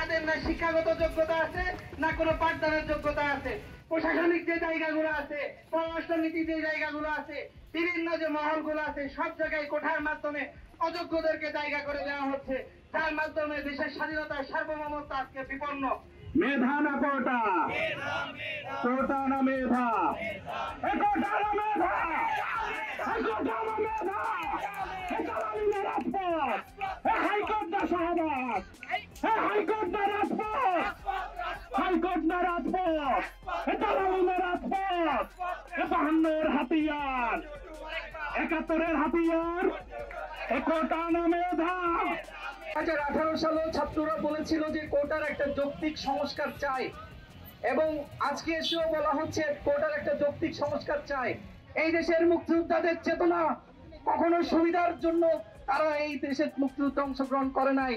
যাদের না শিক্ষাগত যোগ্যতা আছে, না কোনো পাঠদানের যোগ্যতা আছে, প্রশাসনিক যে জায়গাগুলো আছে, পররাষ্ট্রনীতি যে জায়গাগুলো আছে, বিভিন্ন যে মহলগুলো আছে, সব জায়গায় কোঠার মাধ্যমে অযোগ্যদেরকে জায়গা করে দেওয়া হচ্ছে, যার মাধ্যমে দেশের স্বাধীনতার সার্বভৌমত্ব আজকে বিপন্ন। মেধা না কোটা, কোটা না মেধা, কোটা না মেধা, কোটা না মেধা, দালালি না রাজপথ, হাইকোর্ট না শাহবাগ, হাইকোর্ট না রাজপথ, হাইকোর্ট না রাজপথ, দালালি না রাজপথ, 52-এর হাতিয়ার, 71-এর হাতিয়ার, কোটা না মেধা। 2018 সালে ছাত্ররা বলেছিল যে কোটার একটা যৌক্তিক সংস্কার চাই, এবং আজকে এসেও বলা হচ্ছে কোটার একটা যৌক্তিক সংস্কার চাই। এই দেশের মুক্তিযোদ্ধাদের চেতনা কখনো সুবিধার জন্য তারা এই দেশের মুক্তিযুদ্ধে অংশগ্রহণ করে নাই,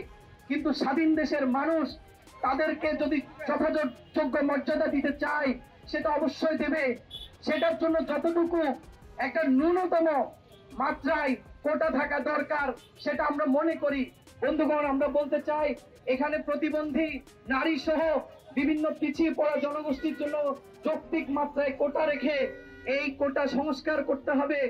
কিন্তু স্বাধীন দেশের মানুষ তাদেরকে যদি যথাযোগ্য মর্যাদা দিতে চায় সেটা অবশ্যই দেবে। সেটার জন্য যতটুকু একটা ন্যূনতম মাত্রায় কোটা থাকা দরকার সেটা আমরা মনে করি। বন্ধুগণ, আমরা বলতে চাই এখানে প্রতিবন্ধী নারী সহ বিভিন্ন পিছিয়ে পড়া জনগোষ্ঠীর জন্য যৌক্তিক মাত্রায় কোটা রেখে এই কোটা সংস্কার করতে হবে।